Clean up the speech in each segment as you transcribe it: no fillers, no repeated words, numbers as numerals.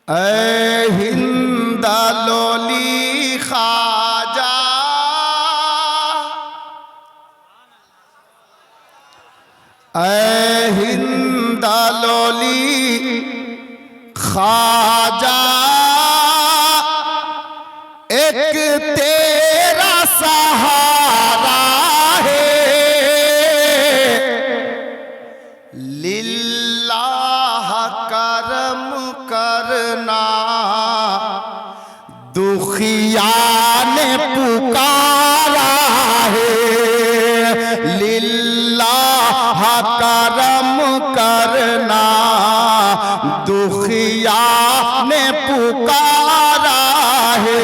ऐ हिंदा lolly Khwaja, ऐ हिंदा lolly Khwaja, एक तेरा सहारा है, लिल्लाह करम करना, दुखिया ने पुकारा है, लिल्लाह करम करना, दुखिया ने पुकारा है,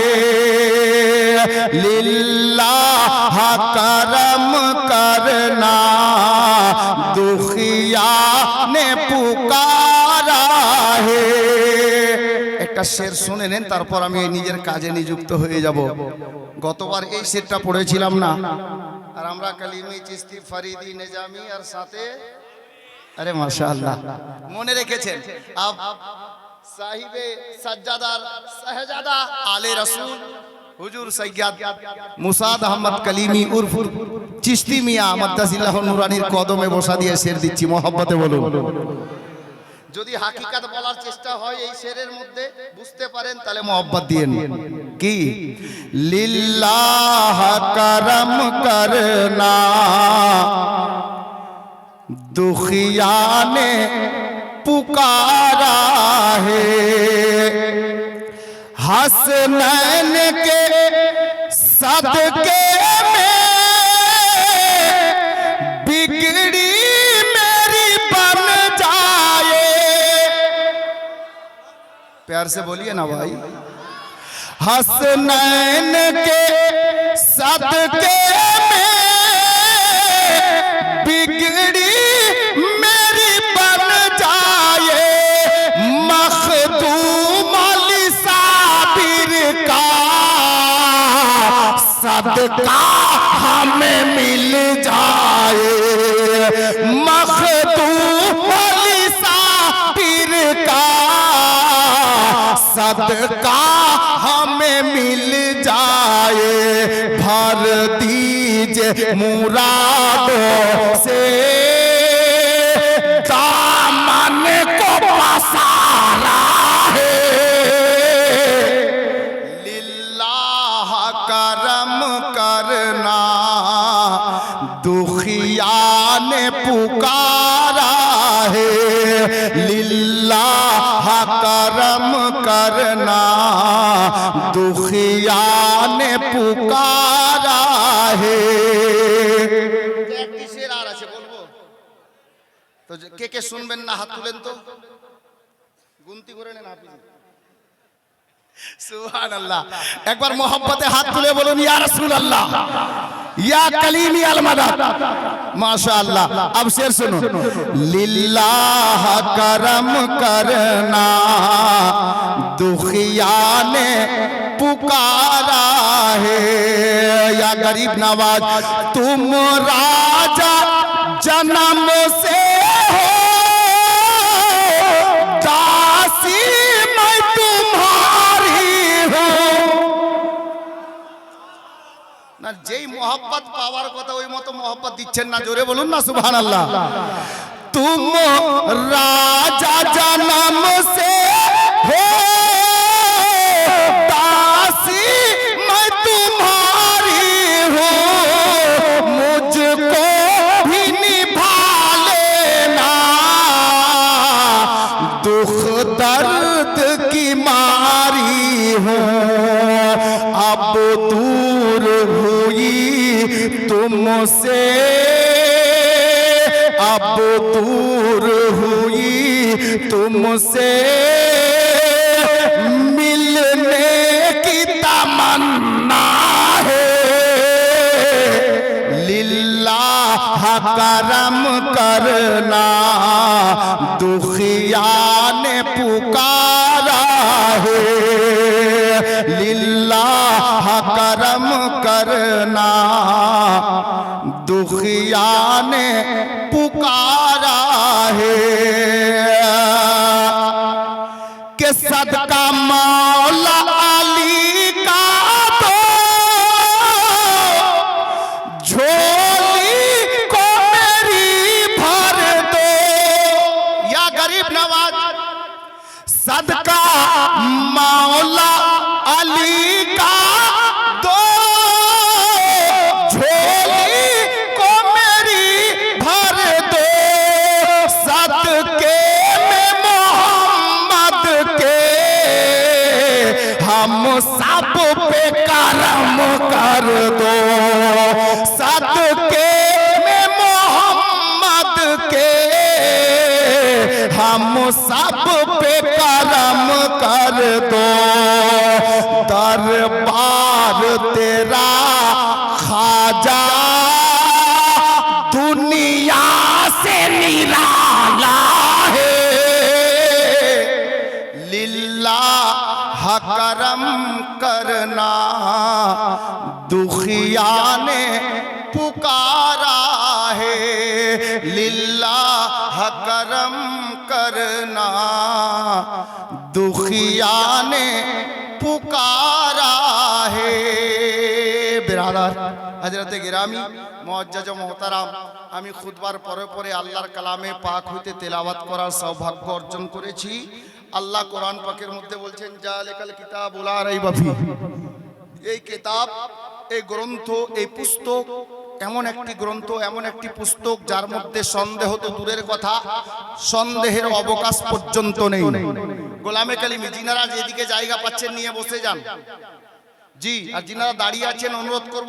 लिल्लाह करम करना, दुखिया ने पुकारा है। একটা শের শুনে নেন, তারপর আমি নিজের কাজে নিযুক্ত হয়ে যাব। গতবার এই শেরটা পড়েছিলাম না, আর আমরা কালিমি চিস্তি ফরিদি নিজামি আর সাথে আরে মাশাআল্লাহ মনে রেখেছেন। আব সাহিবে সাজ্জাদার শাহজাদা আলে রাসূল হুজুর সৈয়দ মুসাদ আহমদ কলিমি উর্ফ চিশতি মিয়া মাদ্দাজিল্লাহ নুরানির কদমে বসা দিয়ে শের দিচ্ছি, মহব্বতে বলুন। যদি হাকিকাত বলার চেষ্টা হয় এই শেরের মধ্যে বুঝতে পারেন তাহলে মহব্বত দিয়েন। কি লিল্লাহ করম করনা, दुखिया ने पुकारा है, हसनैन के सदके में बिगड़ी मेरी बन जाए। प्यार से बोलिए ना भाई। हसनैन के सदके में बिगड़ी मेरी बन जाए, मखदूम अली साबिर का सदका हमें मिल जाए, मखदूम अली साबिर का सदका हमें मिल जाए, भर दीजिए मुरादों से दामन को पसारा है, लिल्लाह करम करना, दुखिया ने पुकारा है, लिल्लाह करम करना, दुखिया ने पुकारा है। তো কে কে শুনবেন না হাত তুলেন তো, গুনতি করে নেন হাফিজ। সুবহানাল্লাহ, একবার মোহাব্বতে হাত তুলে বলুন ইয়া রাসূলুল্লাহ, ইয়া কালিমি আল মাদাদ। মাশাআল্লাহ, अब शेर सुनो। लिल्लाह करम करना, दुखिया ने पुकारा है, या गरीब नवाज तुम राजा जन्म से हो, दासी मैं तुम्हारी हूँ। না যেই মোহাব্বত পাওয়ার কথা ওই মতো মোহাব্বত দিচ্ছেন না, জোরে বলুন না সুবহানাল্লাহ। তুম রাজা জন্ম সে हो, दासी मैं तुम्हारी हूँ, मुझको भी निभा लेना, दुख दर्द की मारी हूँ, अब दूर हुई तुमसे, अब दूर हुई तुमसे, मिलने की तमन्ना है, लिल्लाह करम करना, दुखिया ने पुकारा है, लिल्लाह करम करना, दुखिया ने पुकारा है। के सदका मौला अली का तो झोली को मेरी भर दो। या गरीब नवाज सदका मौला अली का दो झोली को मेरी भर दो। सदके में मोहम्मद के हम सब पे करम कर दो। सदके में मोहम्मद के हम सब पे करम कर दो। दरबार तेरा खाजा दुनिया से निराला है। लिल्लाह करम करना दुखिया ने पुकारा है। लिल्लाह करम करना दुखिया ने पुकारा है। बिरादर हजरत गिरामी मुअज्जज मोहताराम আমি খুতবার পরে পরে আল্লাহর কালামে পাক হইতে তেলাওয়াত করার সৌভাগ্য অর্জন করেছি। আল্লাহ কোরআন পাকের মধ্যে বলছেন জালিকাল কিতাবুল লা রাইবা ফি। এই কিতাব, এই গ্রন্থ, এই পুস্তক এমন একটি গ্রন্থ, এমন একটি পুস্তক যার মধ্যে সন্দেহ তো দূরের কথা, সন্দেহের অবকাশ পর্যন্ত নেই। গোলামে কালিমি যিনারা যেদিকে জায়গা পাচ্ছেন নিয়ে বসে যান। জি, আর যিনারা দাঁড়িয়ে আছেন অনুরোধ করব